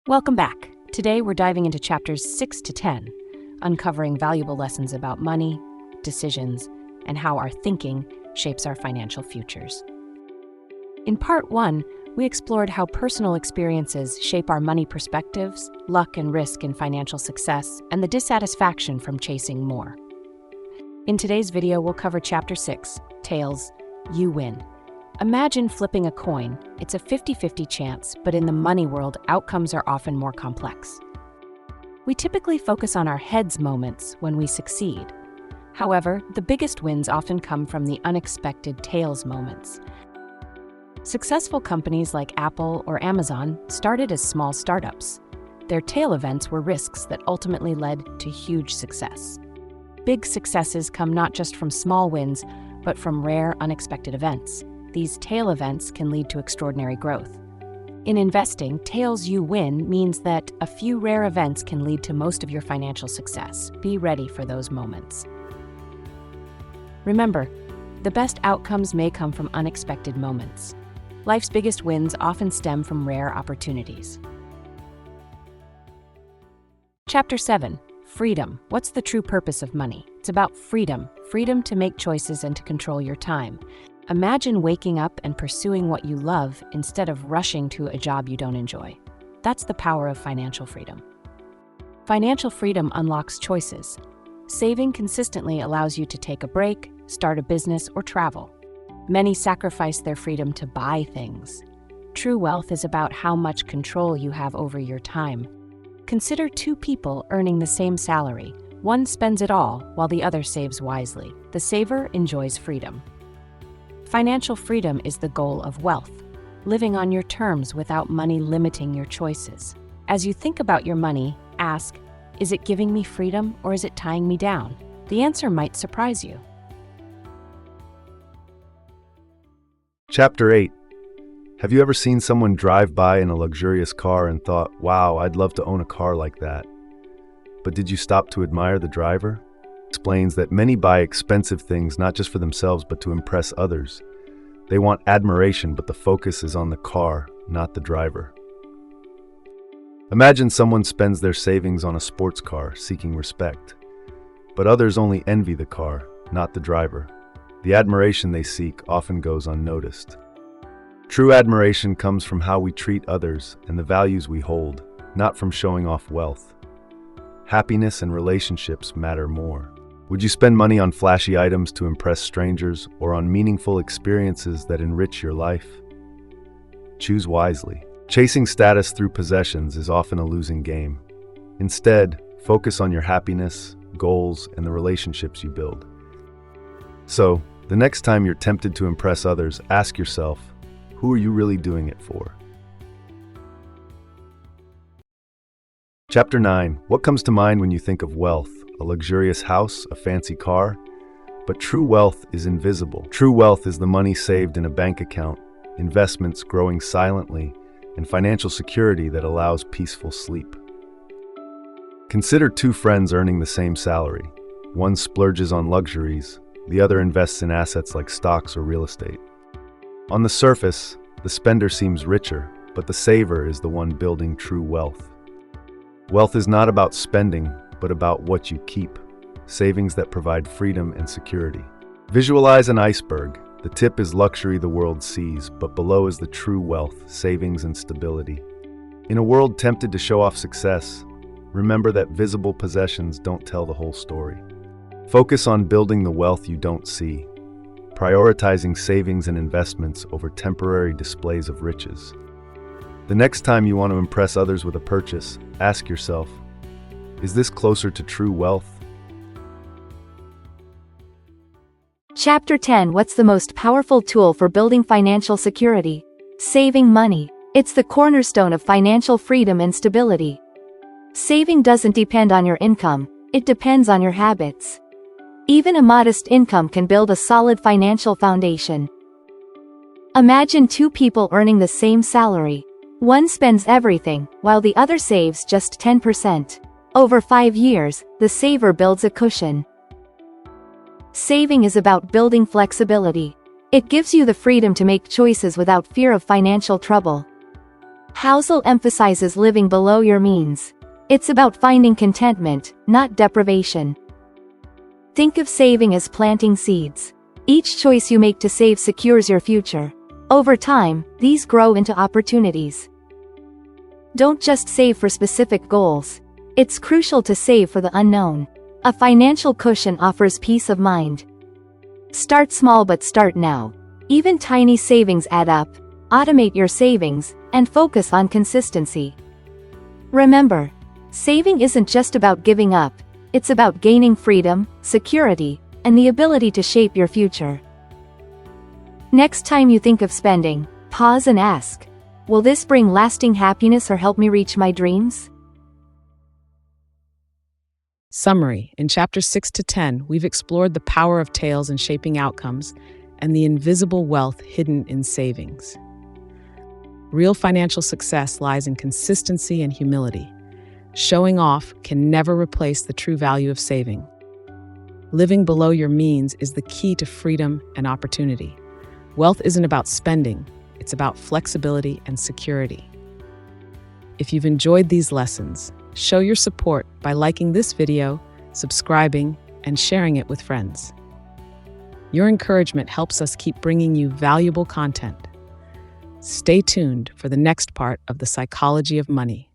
Welcome back. Today we're diving into chapters 6 to 10, uncovering valuable lessons about money, decisions, and how our thinking shapes our financial futures. In part 1, we explored how personal experiences shape our money perspectives, luck and risk in financial success, and the dissatisfaction from chasing more. In today's video, we'll cover chapter 6, Tails, You Win. Imagine flipping a coin. It's a 50-50 chance, but in the money world, outcomes are often more complex. We typically focus on our heads moments when we succeed. However, the biggest wins often come from the unexpected tails moments. Successful companies like Apple or Amazon started as small startups. Their tail events were risks that ultimately led to huge success. Big successes come not just from small wins, but from rare, unexpected events. These tail events can lead to extraordinary growth. In investing, Tails You Win means that a few rare events can lead to most of your financial success. Be ready for those moments. Remember, the best outcomes may come from unexpected moments. Life's biggest wins often stem from rare opportunities. Chapter 7, Freedom. What's the true purpose of money? It's about freedom to make choices and to control your time. Imagine waking up and pursuing what you love instead of rushing to a job you don't enjoy. That's the power of financial freedom. Financial freedom unlocks choices. Saving consistently allows you to take a break, start a business, or travel. Many sacrifice their freedom to buy things. True wealth is about how much control you have over your time. Consider two people earning the same salary. One spends it all while the other saves wisely. The saver enjoys freedom. Financial freedom is the goal of wealth, living on your terms without money limiting your choices. As you think about your money, ask, is it giving me freedom or is it tying me down? The answer might surprise you. Chapter 8. Have you ever seen someone drive by in a luxurious car and thought, wow, I'd love to own a car like that? But did you stop to admire the driver? Explains that many buy expensive things not just for themselves but to impress others. They want admiration, but the focus is on the car, not the driver. Imagine someone spends their savings on a sports car, seeking respect. But others only envy the car, not the driver. The admiration they seek often goes unnoticed. True admiration comes from how we treat others and the values we hold, not from showing off wealth. Happiness and relationships matter more. Would you spend money on flashy items to impress strangers or on meaningful experiences that enrich your life? Choose wisely. Chasing status through possessions is often a losing game. Instead, focus on your happiness, goals, and the relationships you build. So, the next time you're tempted to impress others, ask yourself, who are you really doing it for? Chapter 9. What comes to mind when you think of wealth? A luxurious house, a fancy car? But true wealth is invisible. True wealth is the money saved in a bank account, investments growing silently, and financial security that allows peaceful sleep. Consider two friends earning the same salary. One splurges on luxuries, the other invests in assets like stocks or real estate. On the surface, the spender seems richer, but the saver is the one building true wealth. Wealth is not about spending, but about what you keep, savings that provide freedom and security. Visualize an iceberg. The tip is luxury the world sees, but below is the true wealth, savings and stability. In a world tempted to show off success, remember that visible possessions don't tell the whole story. Focus on building the wealth you don't see, prioritizing savings and investments over temporary displays of riches. The next time you want to impress others with a purchase, ask yourself, is this closer to true wealth? Chapter 10. What's the most powerful tool for building financial security? Saving money. It's the cornerstone of financial freedom and stability. Saving doesn't depend on your income, it depends on your habits. Even a modest income can build a solid financial foundation. Imagine two people earning the same salary. One spends everything, while the other saves just 10%. Over 5 years, the saver builds a cushion. Saving is about building flexibility. It gives you the freedom to make choices without fear of financial trouble. Housel emphasizes living below your means. It's about finding contentment, not deprivation. Think of saving as planting seeds. Each choice you make to save secures your future. Over time, these grow into opportunities. Don't just save for specific goals. It's crucial to save for the unknown. A financial cushion offers peace of mind. Start small but start now. Even tiny savings add up. Automate your savings, and focus on consistency. Remember, saving isn't just about giving up, it's about gaining freedom, security, and the ability to shape your future. Next time you think of spending, pause and ask, will this bring lasting happiness or help me reach my dreams? Summary: in chapters 6 to 10, we've explored the power of tails in shaping outcomes and the invisible wealth hidden in savings. Real financial success lies in consistency and humility. Showing off can never replace the true value of saving. Living below your means is the key to freedom and opportunity. Wealth isn't about spending, it's about flexibility and security. If you've enjoyed these lessons, show your support by liking this video, subscribing, and sharing it with friends. Your encouragement helps us keep bringing you valuable content. Stay tuned for the next part of the psychology of money.